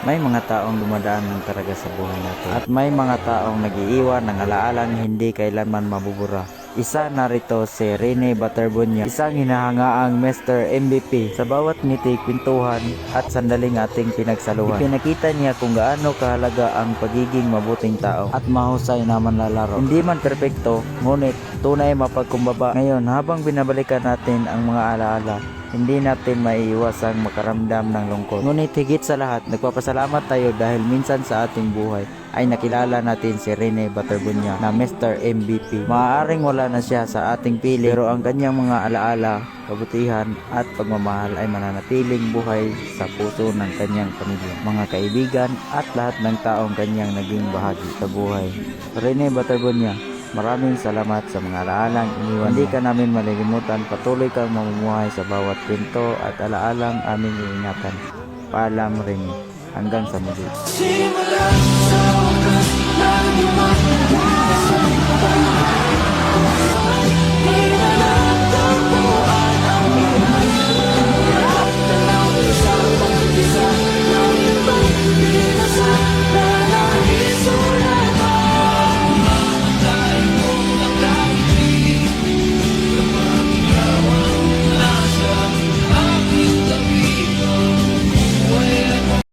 May mga taong dumadaan ng talaga sa buhay natin. At may mga taong nag-iiwan ng alaalang hindi kailanman mabubura. Isa narito si Rene Baterbunya, isang hinahangaang Mr. MVP. Sa bawat ngiti, kwentuhan at sandaling ating pinagsaluhan, ipinakita niya kung gaano kahalaga ang pagiging mabuting tao at mahusay na manlalaro. Hindi man perpekto, ngunit tunay mapagkumbaba. Ngayon, habang binabalikan natin ang mga alaala, hindi natin maiiwasang makaramdam ng lungkot. Ngunit higit sa lahat, nagpapasalamat tayo dahil minsan sa ating buhay ay nakilala natin si Rene Baterbunya na Mr. MVP. Maaaring wala na siya sa ating pili, pero ang kanyang mga alaala, kabutihan at pagmamahal ay mananatiling buhay sa puso ng kanyang pamilya, mga kaibigan at lahat ng taong kanyang naging bahagi sa buhay. Rene Baterbunya, maraming salamat sa mga alaalang iniwan. Hindi ka namin malilimutan. Patuloy kang mamumuhay sa bawat kwento at alaalang aming iingatan. Paalam rin. Hanggang sa muli. Simula sa wakas ng iyong